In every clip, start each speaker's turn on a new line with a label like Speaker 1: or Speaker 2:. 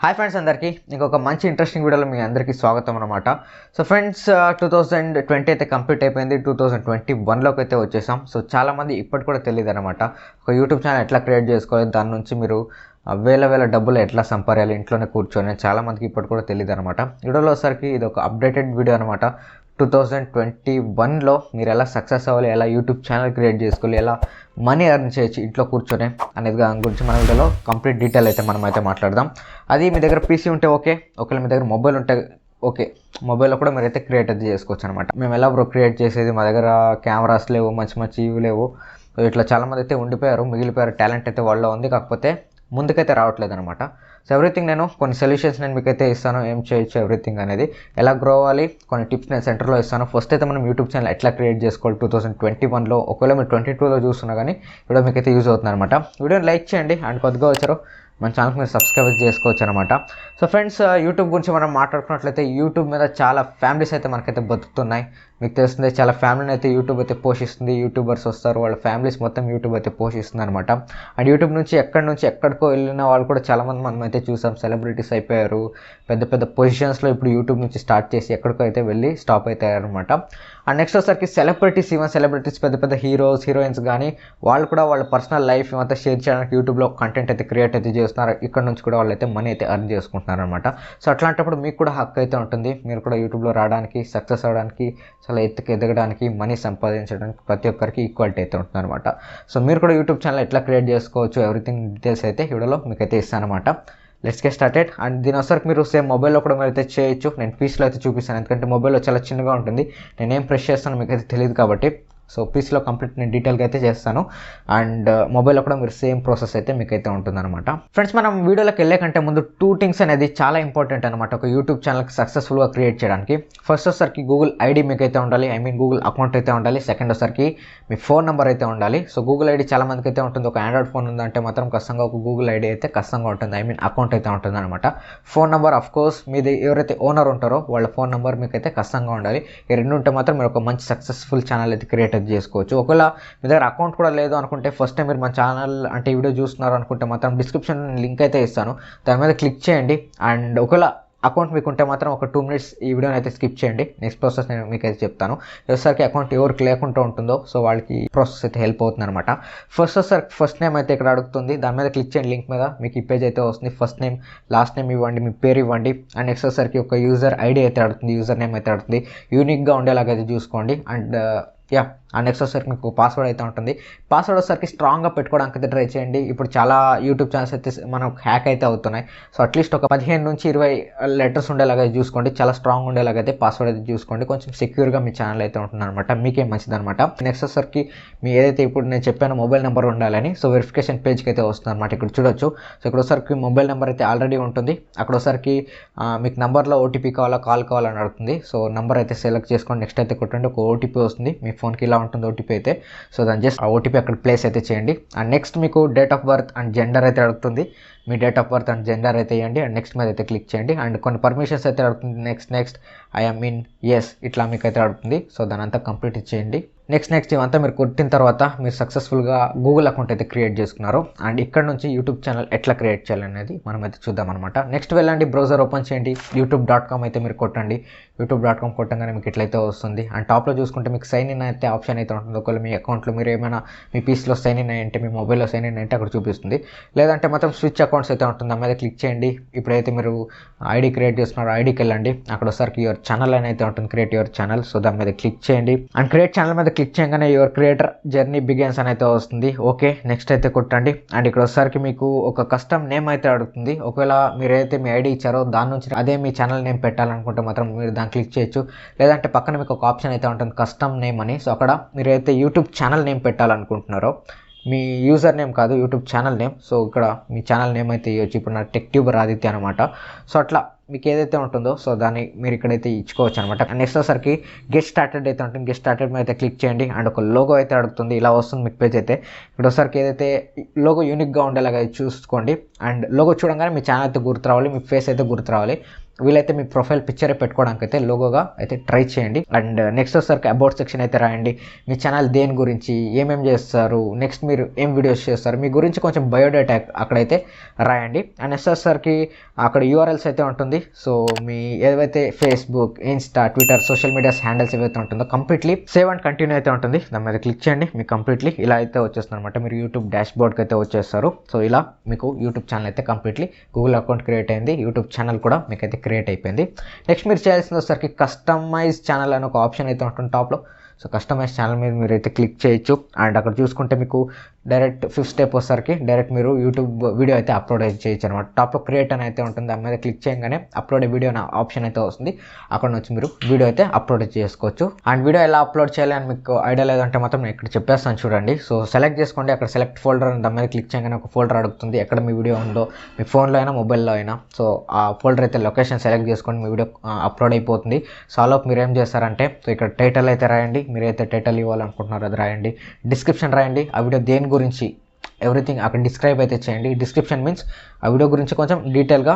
Speaker 1: Hi friends, అందరికీ ఇంకొక మంచి ఇంట్రెస్టింగ్ వీడియోలో మీ అందరికీ స్వాగతం అనమాట. సో ఫ్రెండ్స్, 2020 అయితే కంప్లీట్ అయిపోయింది. 2021లోకి అయితే వచ్చేసాం. సో చాలామంది ఇప్పటి కూడా తెలియదు అనమాట, ఒక యూట్యూబ్ ఛానల్ ఎట్లా క్రియేట్ చేసుకోవాలి, దాని నుంచి మీరు వేల డబ్బులు ఎట్లా సంపాదించాలి ఇంట్లోనే కూర్చొని చాలామందికి ఇప్పటి కూడా తెలియదు అనమాట. వీడియోలో వచ్చరికి ఇది ఒక అప్డేటెడ్ వీడియో అనమాట. 2021లో మీరు ఎలా సక్సెస్ అవ్వాలి, ఎలా యూట్యూబ్ ఛానల్ క్రియేట్ చేసుకోవాలి, ఎలా మనీ ఎర్న్ చేయొచ్చు ఇంట్లో కూర్చొని అనేది దాని గురించి మన వీడియోలో కంప్లీట్ డీటెయిల్ అయితే మనం అయితే మాట్లాడదాం. అది మీ దగ్గర పీసీ ఉంటే ఓకే, ఒకవేళ మీ దగ్గర మొబైల్ ఉంటే ఓకే, మొబైల్లో కూడా మీరైతే క్రియేట్ అయితే చేసుకోవచ్చు అనమాట. మేము ఎలా క్రియేట్ చేసేది, మా దగ్గర కెమెరాస్ లేవు, మంచి ఇవి లేవు, ఇట్లా చాలామంది అయితే ఉండిపోయారు, మిగిలిపోయారు. టాలెంట్ అయితే వాళ్ళలో ఉంది, కాకపోతే ముందుకైతే రావట్లేదు అనమాట. సో ఎవ్రీథింగ్ నేను కొన్ని సొల్యూషన్స్ నేను మీకైతే ఇస్తాను, ఏం చేయొచ్చు ఎవ్రీథింగ్ అనేది, ఎలా గ్రో అవ్వాలి, కొన్ని టిప్స్ నేను సెంటర్లో ఇస్తాను. ఫస్ట్ అయితే మనం యూట్యూబ్ ఛానల్ ఎట్లా క్రియేట్ చేసుకోవాలి 2021లో, ఒకవేళ మీరు 22లో చూస్తున్నా కానీ వీడియో మీకైతే యూజ్ అవుతుంది అనమాట. వీడియోని లైక్ చేయండి అండ్ కొద్దిగా వచ్చారు మన ఛానల్కి మీరు సబ్స్క్రైబ్ చేసుకోవచ్చు అనమాట. సో ఫ్రెండ్స్, యూట్యూబ్ గురించి మనం మాట్లాడుకున్నట్లయితే యూట్యూబ్ మీద చాలా ఫ్యామిలీస్ అయితే మనకైతే బతుకుతున్నాయి. మీకు తెలుస్తుంది, చాలా ఫ్యామిలీని అయితే యూట్యూబ్ అయితే పోషిస్తుంది. యూట్యూబర్స్ వస్తారు, వాళ్ళ ఫ్యామిలీస్ మొత్తం యూట్యూబ్ అయితే పోషిస్తుంది అనమాట. అండ్ యూట్యూబ్ నుంచి ఎక్కడికో వెళ్ళిన వాళ్ళు కూడా చాలామంది మనం అయితే చూసాం, సెలబ్రిటీస్ అయిపోయారు, పెద్ద పొజిషన్స్లో ఇప్పుడు యూట్యూబ్ నుంచి స్టార్ట్ చేసి ఎక్కడికో అయితే వెళ్ళి స్టాప్ అవుతారు అనమాట. అండ్ నెక్స్ట్ వచ్చరికి సెలబ్రిటీస్, ఈవెన్ సెలబ్రిటీస్ పెద్ద హీరోస్ హీరోయిన్స్ కానీ వాళ్ళు కూడా వాళ్ళ పర్సనల్ లైఫ్ అంతా షేర్ చేయడానికి యూట్యూబ్లో కంటెంట్ అయితే క్రియేట్ అయితే చేస్తున్నారు. ఇక్కడ నుంచి కూడా వాళ్ళు అయితే మనీ అయితే ఎర్న్ చేసుకుంటున్నారు అనమాట. సో అట్లాంటప్పుడు మీకు కూడా హక్కు అయితే ఉంటుంది, మీరు కూడా యూట్యూబ్లో రావడానికి, సక్సెస్ అవ్వడానికి, చాలా ఎదగడానికి, మనీ సంపాదించడానికి ప్రతి ఒక్కరికి ఈక్వాలిటీ అయితే ఉంటుంది అనమాట. సో మీరు కూడా యూట్యూబ్ ఛానల్ ఎట్లా క్రియేట్ చేసుకోవచ్చు ఎవ్రీథింగ్ డీటెయిల్స్ అయితే వీడియోలో మీకైతే ఇస్తాను అనమాట. Let's get started. అండ్ దీని ఒకసారి మీరు సేమ్ మొబైల్లో కూడా మీరు అయితే చేయొచ్చు. నేను పీసీలో అయితే చూపిస్తాను, ఎందుకంటే మొబైల్లో చాలా చిన్నగా ఉంటుంది, నేనేం ప్రెస్ చేస్తానో మీకు అయితే తెలియదు కాబట్టి. సో పీసీలో కంప్లీట్ నేను డీటెయిల్గా అయితే చేస్తాను. అండ్ మొబైల్లో కూడా మీరు సేమ్ ప్రాసెస్ అయితే మీకైతే ఉంటుందన్నమాట. ఫ్రెండ్స్, మనం వీడియోలోకి వెళ్ళే కంటే ముందు 2 థింగ్స్ అనేది చాలా ఇంపార్టెంట్ అనమాట ఒక యూట్యూబ్ ఛానల్కి సక్సెస్ఫుల్గా క్రియేట్ చేయడానికి. ఫస్ట్ వచ్చరికి గూగుల్ ఐడి మీకైతే ఉండాలి, గూగుల్ అకౌంట్ అయితే ఉండాలి. సెకండ్ వచ్చరికి మీ ఫోన్ నెంబర్ అయితే ఉండాలి. సో గూగుల్ ఐడి చాలా మందికి అయితే ఉంటుంది, ఒక ఆండ్రాయిడ్ ఫోన్ ఉందంటే మాత్రం ఖచ్చితంగా ఒక గూగుల్ ఐడి అయితే ఖచ్చితంగా ఉంటుంది, అకౌంట్ అయితే ఉంటుంది అనమాట. ఫోన్ నెంబర్ అఫ్కోర్స్ మీది ఎవరైతే ఓనర్ ఉంటారో వాళ్ళ ఫోన్ నెంబర్ మీకైతే ఖచ్చితంగా ఉండాలి. ఈ రెండు ఉంటే మాత్రం మీరు ఒక మంచి సక్సెస్ఫుల్ ఛానల్ అయితే క్రియేట్ అయితే చేసుకోవచ్చు. ఒకవేళ మీ దగ్గర అకౌంట్ కూడా లేదు అనుకుంటే, ఫస్ట్ టైం మీరు మన ఛానల్ అంటే వీడియో చూస్తున్నారు అనుకుంటే మాత్రం డిస్క్రిప్షన్ లింక్ అయితే ఇస్తాను, దాని మీద క్లిక్ చేయండి. అండ్ ఒకవేళ అకౌంట్ మీకు ఉంటే మాత్రం ఒక 2 minutes ఈ వీడియోని అయితే స్కిప్ చేయండి, నెక్స్ట్ ప్రాసెస్ నేను మీకు అయితే చెప్తాను. ఒకసారికి అకౌంట్ ఎవరికి లేకుండా ఉంటుందో సో వాళ్ళకి ప్రాసెస్ అయితే హెల్ప్ అవుతుంది అనమాట. ఫస్ట్ నేమ్ అయితే ఇక్కడ అడుగుతుంది, దాని మీద క్లిక్ చేయండి, లింక్ మీద మీకు ఈ పేజ్ అయితే వస్తుంది. ఫస్ట్ నేమ్, లాస్ట్ నేమ్ ఇవ్వండి, మీ పేరు ఇవ్వండి. అండ్ నెక్స్ట్ వచ్చేసరికి ఒక యూజర్ ఐడి అయితే అడుగుతుంది, యూజర్ నేమ్ అయితే అడుగుతుంది, యూనిక్గా ఉండేలాగైతే చూసుకోండి. అండ్ అండ్ నెక్స్ట్ వచ్చేసరికి మీకు పాస్వర్డ్ అయితే ఉంటుంది. పాస్వర్డ్ వచ్చేసరికి స్ట్రాంగ్గా పెట్టుకోవడానికి అయితే ట్రై చేయండి. ఇప్పుడు చాలా యూట్యూబ్ ఛానల్స్ అయితే మనకు హ్యాక్ అయితే అవుతున్నాయి. సో అట్లీస్ట్ ఒక 15 నుంచి 20 లెటర్స్ ఉండేలాగా చూసుకోండి, చాలా స్ట్రాంగ్ ఉండేలాగా అయితే పాస్వర్డ్ అయితే చూసుకోండి, కొంచెం సెక్యూర్గా మీ ఛానల్ అయితే ఉంటుంది అనమాట, మీకే మంచిది అనమాట. నెక్స్ట్ వచ్చేసరికి మీ ఏదైతే ఇప్పుడు నేను చెప్పాను మొబైల్ నెంబర్ ఉండాలని, సో వెరిఫికేషన్ పేజ్కి అయితే వస్తుంది అనమాట, ఇక్కడ చూడొచ్చు. సో ఇక్కడ ఒకసారికి మొబైల్ నెంబర్ అయితే ఆల్రెడీ ఉంటుంది, అక్కడ ఒకసారికి మీకు నెంబర్లో ఓటీపీ కావాలా, కాల్ కావాలని అడుగుతుంది. సో నెంబర్ అయితే సెలెక్ట్ చేసుకోండి, నెక్స్ట్ అయితే కొట్టండి, ఒక ఓటీపీ వస్తుంది మీ ఫోన్కి, ఇలా ఉంటుంది ఓటీపీ అయితే. సో దాన్ని జస్ట్ ఆ ఓటీపీ అక్కడ ప్లేస్ అయితే చేయండి. అండ్ నెక్స్ట్ మీకు date of birth and gender అయితే అడుగుతుంది, మీ date of birth and gender అయితే ఇవ్వండి. అండ్ నెక్స్ట్ మీద అయితే క్లిక్ చేయండి. అండ్ కొన్ని పర్మిషన్స్ అయితే అడుగుతుంది, నెక్స్ట్ ఐ మీన్ ఎస్ ఇట్లా మీకు అయితే అడుగుతుంది. సో దాని అంతా కంప్లీట్ ఇచ్చేయండి. నెక్స్ట్ ఇవంతా మీరు కొట్టిన తర్వాత మీరు సక్సెస్ఫుల్గా గూగుల్ అకౌంట్ అయితే క్రియేట్ చేసుకున్నారు. అండ్ ఇక్కడ నుంచి యూట్యూబ్ ఛానల్ ఎట్లా క్రియేట్ చేయాలనేది మనం అయితే చూద్దాం అనమాట. నెక్స్ట్ వెళ్ళండి, బ్రౌజర్ ఓపెన్ చేయండి, youtube.com అయితే మీరు కొట్టండి. youtube.com కొట్టంగానే మీకు ఇట్లయితే వస్తుంది. అండ్ టాప్లో చూసుకుంటే మీకు సైన్ ఇన్ అయితే ఆప్షన్ అయితే ఉంటుంది. ఒకవేళ మీ అకౌంట్లో మీరు ఏమైనా మీ పీసీలో సైన్ ఇన్ అయ్యంటే, మీ మొబైల్లో సైన్ ఇన్ అంటే అక్కడ చూపిస్తుంది. లేదంటే మాత్రం స్విచ్ అకౌంట్స్ అయితే ఉంటుంది, దాని మీద క్లిక్ చేయండి. ఇప్పుడైతే మీరు ఐడి క్రియేట్ చేస్తున్నారో ఐడికి వెళ్ళండి, అక్కడ ఒకసారికి యువర్ ఛానల్ అని అయితే ఉంటుంది, క్రియేట్ యువర్ ఛానల్. సో దాని మీద క్లిక్ చేయండి. అండ్ క్రియేట్ ఛానల్ మీద క్లిక్ చేయగానే యువర్ క్రియేటర్ జర్నీ బిగిన్స్ అని అయితే వస్తుంది. ఓకే, నెక్స్ట్ అయితే కొట్టండి. అండ్ ఇక్కడ ఒకసారికి మీకు ఒక కస్టమ్ నేమ్ అయితే అడుగుతుంది. ఒకవేళ మీరైతే మీ ఐడి ఇచ్చారో దాని నుంచి అదే మీ ఛానల్ నేమ్ పెట్టాలనుకుంటే మాత్రం మీరు దాన్ని క్లిక్ చేయొచ్చు. లేదంటే పక్కన మీకు ఒక ఆప్షన్ అయితే ఉంటుంది కస్టమ్ నేమ్ అని. సో అక్కడ మీరైతే యూట్యూబ్ ఛానల్ నేమ్ పెట్టాలనుకుంటున్నారో, మీ యూజర్ నేమ్ కాదు, యూట్యూబ్ ఛానల్ నేమ్. సో ఇక్కడ మీ ఛానల్ నేమ్ అయితే ఇవ్వచ్చు. ఇప్పుడు నా టెక్ ట్యూబర్ ఆదిత్య అనమాట. సో అట్లా మీకు ఏదైతే ఉంటుందో సో దాన్ని మీరు ఇక్కడైతే ఇచ్చుకోవచ్చు అనమాట. నెక్స్ట్ వచ్చేసరికి గెట్ స్టార్టెడ్ అయితే ఉంటుంది, గెట్ స్టార్టెడ్ మీద అయితే క్లిక్ చేయండి. అండ్ ఒక లోగో అయితే అడుగుతుంది, ఇలా వస్తుంది మీకు పేజ్ అయితే. ఇక్కడ ఒకసారికి ఏదైతే లోగో యూనిక్గా ఉండేలాగా చూసుకోండి. అండ్ లోగో చూడగానే మీ ఛానల్ అయితే గుర్తు రావాలి, మీ ఫేస్ అయితే గుర్తు రావాలి. వీలైతే మీ ప్రొఫైల్ పిక్చరే పెట్టుకోవడానికి అయితే లోగోగా అయితే ట్రై చేయండి. అండ్ నెక్స్ట్ వచ్చేసరికి అబౌట్ సెక్షన్ అయితే రాయండి. మీ ఛానల్ దేని గురించి, ఏమేమి చేస్తారు, నెక్స్ట్ మీరు ఏం వీడియోస్ చేస్తారు, మీ గురించి కొంచెం బయోడేటా అక్కడైతే రాయండి. అండ్ నెక్స్ట్ వచ్చేసరికి అక్కడ యూఆర్ఎల్స్ అయితే ఉంటుంది. సో మీ ఏవైతే Facebook, Insta, Twitter, social medias handles ఏవైతే ఉంటుందో కంప్లీట్లీ సేవ్ అండ్ కంటిన్యూ అయితే ఉంటుంది. దాని మీద క్లిక్ చేయండి. మీకు కంప్లీట్లీ ఇలా అయితే వచ్చేస్తుంది అనమాట. మీరు యూట్యూబ్ డాష్ బోర్డ్కి అయితే వచ్చేస్తారు. సో ఇలా మీకు యూట్యూబ్ ఛానల్ అయితే కంప్లీట్లీ గూగుల్ అకౌంట్ క్రియేట్ అయింది. యూట్యూబ్ ఛానల్ కూడా మీకు అయితే క్రియేట్ అయిపోయింది. నెక్స్ట్ మీరు చేయాల్సింది వచ్చేసరికి కస్టమైజ్ ఛానల్ అని ఒక ఆప్షన్ అయితే ఉంటుంది టాప్లో. సో కస్టమైజ్ ఛానల్ మీద మీరు అయితే క్లిక్ చేయొచ్చు. అండ్ అక్కడ చూసుకుంటే మీకు డైరెక్ట్ 5th స్టెప్ వచ్చేసరికి డైరెక్ట్ మీరు యూట్యూబ్ వీడియో అయితే అప్లోడ్ అయితే చేయొచ్చు అనమాట. టాప్లో క్రియేట్ అని అయితే ఉంటుంది. దాని మీద క్లిక్ చేయగానే అప్లోడ్ వీడియో అనే ఆప్షన్ అయితే వస్తుంది. అక్కడ నుంచి మీరు వీడియో అయితే అప్లోడ్ చేసుకోవచ్చు. అండ్ వీడియో ఎలా అప్లోడ్ చేయాలి అని మీకు ఐడియా లేదంటే మాత్రం నేను ఇక్కడ చెప్పేస్తాను చూడండి. సో సెలెక్ట్ చేసుకోండి. అక్కడ సెలెక్ట్ ఫోల్డర్ అని దాని మీద క్లిక్ చేయగానే ఒక ఫోల్డర్ అడుగుతుంది. ఎక్కడ మీ వీడియో ఉందో, మీ ఫోన్లో అయినా మొబైల్లో అయినా. సో ఆ ఫోల్డర్ అయితే లొకేషన్ సెలెక్ట్ చేసుకోండి. మీ వీడియో అప్లోడ్ అయిపోతుంది. సో అలా మీరు ఏం చేస్తారంటే, సో ఇక్కడ టైటిల్ అయితే రాయండి. మీరైతే టైటిల్ ఇవ్వాలనుకుంటున్నారో అది రాయండి. డిస్క్రిప్షన్ రాయండి. ఆ వీడియో దేని గురించి ఎవ్రీథింగ్ అక్కడ డిస్క్రైబ్ అయితే చేయండి. డిస్క్రిప్షన్ మీన్స్ ఆ వీడియో గురించి కొంచెం డీటెయిల్గా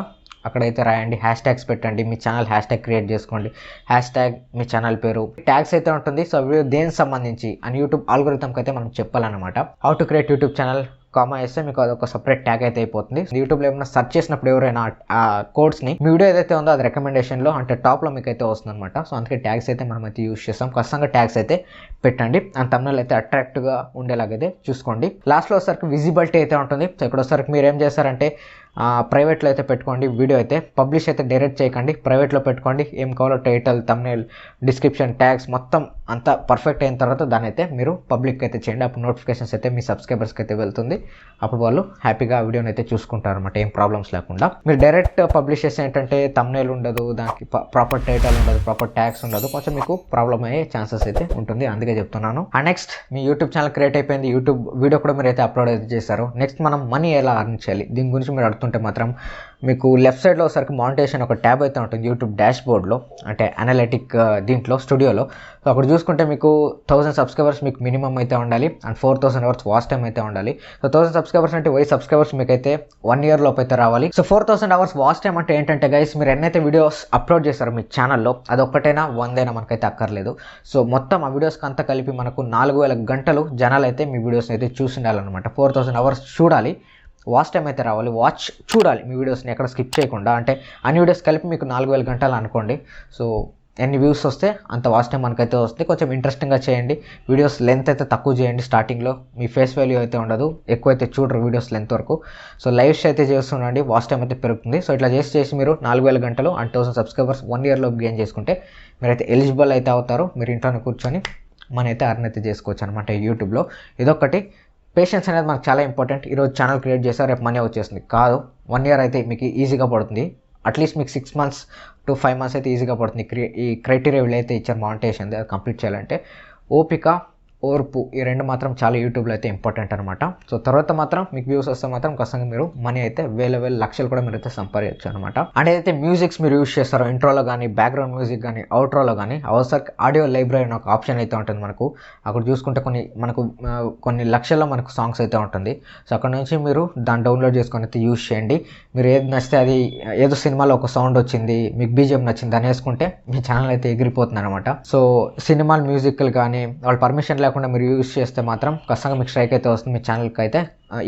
Speaker 1: అక్కడైతే రాయండి. హ్యాష్ ట్యాగ్స్ పెట్టండి. మీ ఛానల్ హ్యాష్ ట్యాగ్ క్రియేట్ చేసుకోండి. హ్యాష్ ట్యాగ్ మీ ఛానల్ పేరు, ట్యాగ్స్ అయితే ఉంటుంది. సో వీడియో దేనికి సంబంధించి అని యూట్యూబ్ ఆల్గోరిథంకి అయితే మనం చెప్పాలన్నమాట. How to create YouTube channel comma వేస్తే మీకు అదొక సపరేట్ ట్యాగ్ అయితే అయిపోతుంది. యూట్యూబ్లో ఏమైనా సెర్చ్ చేసినప్పుడు ఎవరైనా ఆ కోడ్స్ని మీ వీడియో ఏదైతే ఉందో అది రికమెండేషన్లో అంటే టాప్లో మీకు అయితే వస్తుంది అనమాట. సో అందుకే ట్యాగ్స్ అయితే మనం అయితే యూస్ చేస్తాం. ఖచ్చితంగా ట్యాగ్స్ అయితే పెట్టండి. అండ్ thumbnail అయితే అట్రాక్టివ్గా ఉండేలాగైతే చూసుకోండి. లాస్ట్లో వచ్చేసరికి విజిబిలిటీ అయితే ఉంటుంది. సో ఇక్కడ వచ్చేసరికి మీరు ఏం చేస్తారంటే ప్రైవేట్లో అయితే పెట్టుకోండి. వీడియో అయితే పబ్లిష్ అయితే డైరెక్ట్ చేయకండి. ప్రైవేట్లో పెట్టుకోండి. ఏం కావాలో టైటిల్, thumbnail, డిస్క్రిప్షన్, ట్యాగ్స్ మొత్తం అంతా పర్ఫెక్ట్ అయిన తర్వాత దాని అయితే మీరు పబ్లిక్ అయితే చేయండి. అప్పుడు నోటిఫికేషన్స్ అయితే మీ సబ్స్క్రైబర్స్కి అయితే వెళ్తుంది. అప్పుడు వాళ్ళు హ్యాపీగా ఆ వీడియోని అయితే చూసుకుంటారు అనమాట, ఏం ప్రాబ్లమ్స్ లేకుండా. మీరు డైరెక్ట్ పబ్లిష్ చేస్తే ఏంటంటే thumbnail ఉండదు, దానికి ప్రాపర్ టైటిల్ ఉండదు, ప్రాపర్ ట్యాగ్స్ ఉండదు, కొంచెం మీకు ప్రాబ్లమ్ అయ్యే ఛాన్సెస్ అయితే ఉంటుంది. అందుకే చెప్తున్నాను. And next me YouTube channel create అయిపోయింది. యూట్యూబ్ వీడియో కూడా మీరు అయితే అప్లోడ్ అయితే చేశారు. నెక్స్ట్ మనం మనీ ఎలా అర్న్ చేయాలి దీని గురించి మీరు అడుగుతుంటే మాత్రం మీకు లెఫ్ట్ సైడ్లో ఒకసారికి మానిటైజేషన్ ఒక ట్యాబ్ అయితే ఉంటుంది యూట్యూబ్ డాష్ బోర్డ్లో, అంటే అనలిటిక్ దీంట్లో స్టూడియోలో. సో అక్కడ చూసుకుంటే మీకు 1000 సబ్స్క్రైబర్స్ మీకు మినిమం అయితే ఉండాలి. అండ్ 4000 అవర్స్ వాచ్ టైం అయితే ఉండాలి. సో 1000 సబ్స్క్రైబర్స్ అంటే 1000 సబ్స్క్రైబర్స్ మీకు అయితే 1 year లోపు అయితే రావాలి. సో 4000 అవర్స్ వాచ్ టైం అంటే ఏంటంటే గైస్, మీరు ఎన్నైతే వీడియోస్ అప్లోడ్ చేస్తారో మీ ఛానల్లో అది ఒక్కటైనా 100 మనకైతే అక్కర్లేదు. సో మొత్తం ఆ వీడియోస్కి అంతా కలిపి మనకు 4000 గంటలు జనాలు అయితే మీ వీడియోస్ని అయితే చూసి ఉండాలన్నమాట. 4000 అవర్స్ చూడాలి, వాచ్ టైం అయితే రావాలి, వాచ్ చూడాలి మీ వీడియోస్ని ఎక్కడ స్కిప్ చేయకుండా. అంటే అన్ని వీడియోస్ కలిపి మీకు 4000 గంటలు అనుకోండి. సో ఎన్ని వ్యూస్ వస్తే అంత వాచ్ టైం మనకైతే వస్తుంది. కొంచెం ఇంట్రెస్టింగ్గా చేయండి. వీడియోస్ లెంత్ అయితే తక్కువ చేయండి. స్టార్టింగ్లో మీ ఫేస్ వాల్యూ అయితే ఉండదు, ఎక్కువైతే చూడరు వీడియోస్ లెంత్ వరకు. సో లైవ్స్ అయితే చేస్తుండండి, వాచ్ టైం అయితే పెరుగుతుంది. సో ఇట్లా చేసి మీరు 4000 గంటలు అండ్ 1000 సబ్స్క్రైబర్స్ 1 year లోపు గెయిన్ చేసుకుంటే మీరైతే ఎలిజిబుల్ అయితే అవుతారు. మీరు ఇంట్లోనే కూర్చొని మన అయితే అర్న్ అయితే చేసుకోవచ్చు అనమాట యూట్యూబ్లో. ఇదొకటి. పేషెన్స్ అనేది మనకు చాలా ఇంపార్టెంట్. ఈరోజు ఛానల్ క్రియేట్ చేస్తే రేపు మనీ వచ్చేస్తుంది కాదు. 1 year అయితే మీకు ఈజీగా పడుతుంది. అట్లీస్ట్ మీకు 6 months to 5 months అయితే ఈజీగా పడుతుంది. ఈ క్రైటీరియా వీళ్ళైతే ఇచ్చారు మానిటైజేషన్ అది కంప్లీట్ చేయాలంటే. ఓపిక, ఓర్పు, ఈ రెండు మాత్రం చాలా యూట్యూబ్లో అయితే ఇంపార్టెంట్ అనమాట. సో తర్వాత మాత్రం మీకు వ్యూస్ వస్తే మాత్రం ఖచ్చితంగా మీరు మనీ అయితే వేల లక్షలు కూడా మీరు అయితే సంపాదించచ్చు అనమాట. అండ్ ఏదైతే మ్యూజిక్స్ మీరు యూస్ చేస్తారో ఇంట్రోలో కానీ, బ్యాక్గ్రౌండ్ మ్యూజిక్ కానీ, అవుట్రోలో కానీ, అవసరం ఆడియో లైబ్రరీ అని ఒక ఆప్షన్ అయితే ఉంటుంది మనకు. అక్కడ చూసుకుంటే కొన్ని లక్షల్లో మనకు సాంగ్స్ అయితే ఉంటుంది. సో అక్కడ నుంచి మీరు దాన్ని డౌన్లోడ్ చేసుకొని అయితే యూస్ చేయండి. మీరు ఏది నచ్చితే అది, ఏదో సినిమాలో ఒక సౌండ్ వచ్చింది, మీకు బీజిఎం నచ్చింది, దాన్ని వేసుకుంటే మీ ఛానల్ అయితే ఎగిరిపోతుంది అనమాట. సో సినిమాలు, మ్యూజిక్లు కానీ వాళ్ళ పర్మిషన్ లేకుండా మీరు యూస్ చేస్తే మాత్రం ఖచ్చితంగా మీకు స్ట్రైక్ అయితే వస్తుంది. మీ ఛానల్కి అయితే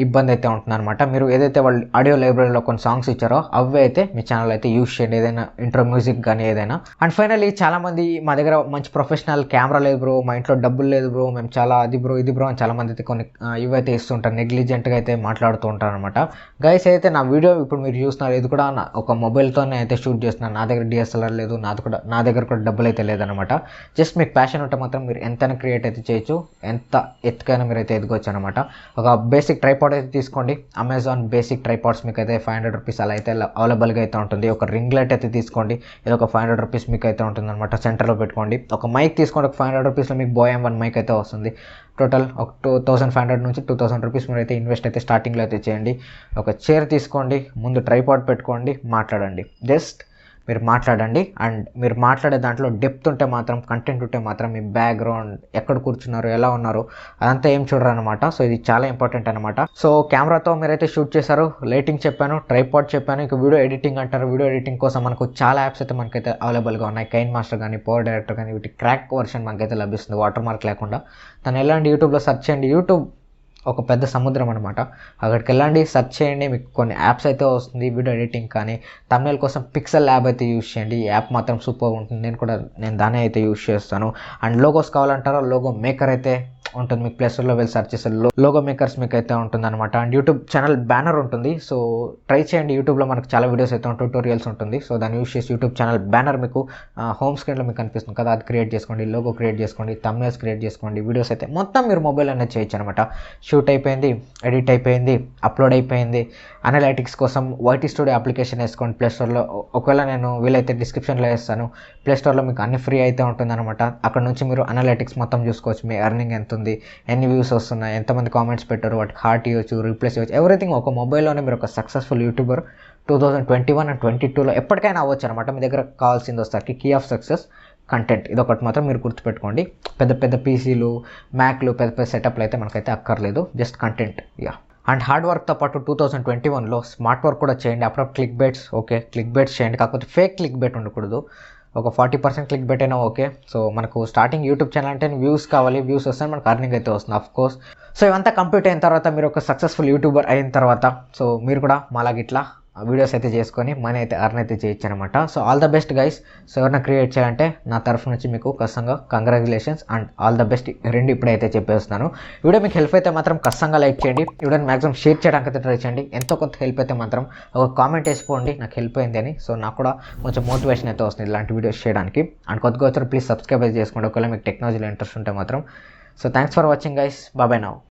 Speaker 1: ఇబ్బంది అయితే ఉంటుంది అనమాట. మీరు ఏదైతే వాళ్ళు ఆడియో లైబ్రరీలో కొన్ని సాంగ్స్ ఇచ్చారో అవి అయితే మీ ఛానల్ అయితే యూస్ చేయండి, ఏదైనా ఇంట్రో మ్యూజిక్ కానీ ఏదైనా. అండ్ ఫైనల్లీ చాలామంది మా దగ్గర మంచి ప్రొఫెషనల్ కెమెరా లేదు బ్రో, మా ఇంట్లో డబ్బులు లేదు బ్రో, మేము చాలా అది బ్రో ఇది బ్రో అని చాలామంది అయితే కొన్ని ఇవైతే ఇస్తుంటారు, నెగ్లిజెంట్గా అయితే మాట్లాడుతూ ఉంటారు అనమాట. గైస్ అయితే నా వీడియో ఇప్పుడు మీరు చూస్తున్నారు, ఇది కూడా ఒక మొబైల్తోనే అయితే షూట్ చేస్తున్నాను. నా దగ్గర డిఎస్ఎల్ఆర్ లేదు, నా దగ్గర కూడా డబ్బులు అయితే లేదనమాట. జస్ట్ మీకు ప్యాషన్ ఉంటే మాత్రం మీరు ఎంతైనా క్రియేట్ అయితే చేయొచ్చు, ఎంత ఎత్తుకైనా మీరు అయితే ఎదగొచ్చు అనమాట. ఒక బేసిక్ ట్రైపాడ్ అయితే తీసుకోండి. అమెజాన్ బేసిక్ ట్రైపాడ్స్ మీకు అయితే 500 రూపీస్ అలా అయితే అవైలబుల్గా అయితే ఉంటుంది. ఒక రింగ్ లైట్ అయితే తీసుకోండి, ఇది ఒక 500 రూపీస్ మీకు అయితే ఉంటుంది అనమాట. సెంటర్లో పెట్టుకోండి. ఒక మైక్ తీసుకోండి, ఒక 500 రూపీస్లో మీకు బోయ్ M1 మైక్ అయితే వస్తుంది. టోటల్ ఒక 2500 నుంచి 2000 రూపీస్ మీరు అయితే ఇన్వెస్ట్ అయితే స్టార్టింగ్లో అయితే చేయండి. ఒక చైర్ తీసుకోండి, ముందు ట్రైపాడ్ పెట్టుకోండి, మాట్లాడండి. జస్ట్ మీరు మాట్లాడండి. అండ్ మీరు మాట్లాడే దాంట్లో డెప్త్ ఉంటే మాత్రం, కంటెంట్ ఉంటే మాత్రం మీ బ్యాక్గ్రౌండ్ ఎక్కడ కూర్చున్నారు, ఎలా ఉన్నారు అదంతా ఏం చూడరు అనమాట. సో ఇది చాలా ఇంపార్టెంట్ అనమాట. సో కెమెరాతో మీరైతే షూట్ చేశారు, లైటింగ్ చెప్పాను, ట్రైపాడ్ చెప్పాను, ఇక వీడియో ఎడిటింగ్ అంటారు. వీడియో ఎడిటింగ్ కోసం మనకు చాలా యాప్స్ అయితే మనకైతే అవైలబుల్గా ఉన్నాయి. కైన్ మాస్టర్ కానీ, పవర్ డైరెక్టర్ కానీ, వీటి క్రాక్ వర్షన్ మనకైతే లభిస్తుంది వాటర్ మార్క్ లేకుండా. దాన్ని వెళ్ళండి, యూట్యూబ్లో సెర్చ్ చేయండి. యూట్యూబ్ ఒక పెద్ద సముద్రం అనమాట. అక్కడికి వెళ్ళండి, సెర్చ్ చేయండి, మీకు కొన్ని యాప్స్ అయితే వస్తుంది. వీడియో ఎడిటింగ్ కానీ, తమిళ కోసం పిక్సెల్ యాప్ అయితే యూస్ చేయండి. ఈ యాప్ మాత్రం సూపర్ ఉంటుంది. నేను దాన్ని అయితే యూస్ చేస్తాను. అండ్ లోగోస్ కావాలంటారో లోగో మేకర్ అయితే ఉంటుంది. మీకు ప్లే స్టోర్లో వెళ్ళి సెర్చ్ చేస్తే లోగో మేకర్స్ మీకు అయితే ఉంటుంది అనమాట. అండ్ యూట్యూబ్ ఛానల్ బ్యానర్ ఉంటుంది. సో ట్రై చేయండి, యూట్యూబ్లో మనకు చాలా వీడియోస్ అయితే ట్యూటోరియల్స్ ఉంటుంది. సో దాన్ని యూస్ చేసి యూట్యూబ్ ఛానల్ బ్యానర్ మీకు హోమ్ స్క్రీన్లో మీకు కనిపిస్తుంది కదా, అది క్రియేట్ చేసుకోండి. లోగో క్రియేట్ చేసుకోండి, థంబ్నెయిల్స్ క్రియేట్ చేసుకోండి. వీడియోస్ అయితే మొత్తం మీరు మొబైల్ అనేది చేయొచ్చు అనమాట. షూట్ అయిపోయింది, ఎడిట్ అయిపోయింది, అప్లోడ్ అయిపోయింది. అనలైటిక్స్ కోసం వైటీ స్టూడియో అప్లికేషన్ వేసుకోండి ప్లే స్టోర్లో. ఒకవేళ నేను వీలైతే డిస్క్రిప్షన్లో వేస్తాను. ప్లే స్టోర్లో మీకు అన్ని ఫ్రీ అయితే ఉంటుందన్నమాట. అక్కడ నుంచి మీరు అనలైటిక్స్ మొత్తం చూసుకోవచ్చు. మీ ఎర్నింగ్ ఎంత ఉంది, ఎన్ని వ్యూస్ వస్తున్నాయి, ఎంతమంది కామెంట్స్ పెట్టారు, వాటికి హార్ట్ ఇవ్వచ్చు, రీప్లేస్ ఇవ్వచ్చు, ఎవ్రీథింగ్ ఒక మొబైల్లోనే మీరు ఒక సక్సెస్ఫుల్ యూట్యూబర్ 2021 అండ్ 2022లో ఎప్పటికైనా అవ్వచ్చు అనమాట. మీ దగ్గర కావాల్సింది వస్తారు కీ ఆఫ్ సక్సెస్ కంటెంట్. ఇదొకటి మాత్రం మీరు గుర్తుపెట్టుకోండి. పెద్ద పెద్ద పీసీలు, మ్యాక్లు, పెద్ద పెద్ద సెటప్లు అయితే మనకైతే అక్కర్లేదు, జస్ట్ కంటెంట్. అండ్ హార్డ్ వర్క్తో పాటు 2021లో స్మార్ట్ వర్క్ కూడా చేయండి. అప్పుడప్పుడు click baits, okay click baits చేయండి, కాకపోతే ఫేక్ క్లిక్ బైట్ ఉండకూడదు. ఒక 40% క్లిక్ బైట్ అయినా ఓకే. సో మనకు స్టార్టింగ్ యూట్యూబ్ ఛానల్ అంటే వ్యూస్ కావాలి, వ్యూస్ వస్తే మనకు అర్నింగ్ అయితే వస్తుంది ఆఫ్ కోర్స్. సో ఇవంతా కంప్లీట్ అయిన తర్వాత, మీరు ఒక సక్సెస్ఫుల్ యూట్యూబర్ అయిన తర్వాత, సో మీరు కూడా మాలాగా ఇట్లా వీడియోస్ అయితే చేసుకొని మనీ అయితే అర్న్ అయితే చేయొచ్చు అనమాట. So all the best guys. So ఎవరైనా క్రియేట్ చేయాలంటే నా తరఫు నుంచి మీకు ఖచ్చితంగా congratulations and all the best రెండు ఇప్పుడైతే చెప్పేస్తున్నాను. వీడియో మీకు హెల్ప్ అయితే మాత్రం ఖచ్చితంగా లైక్ చేయండి. వీడియోని మ్యాక్సిమం షేర్ చేయడానికి అయితే ట్రై చేయండి. ఎంతో కొంత హెల్ప్ అయితే మాత్రం ఒక కామెంట్ వేసిపోండి నాకు హెల్ప్ అయింది అని. సో నాకు కూడా కొంచెం మోటివేషన్ అయితే వస్తుంది ఇలాంటి వీడియోస్ చేయడానికి. అండ్ కొత్తగా వచ్చారు ప్లీజ్ సబ్స్క్రైబ్ అయితే చేసుకోండి ఒకవేళ మీకు టెక్నాలజీలో ఇంట్రెస్ట్ ఉంటే మాత్రం. So thanks for watching guys, bye now.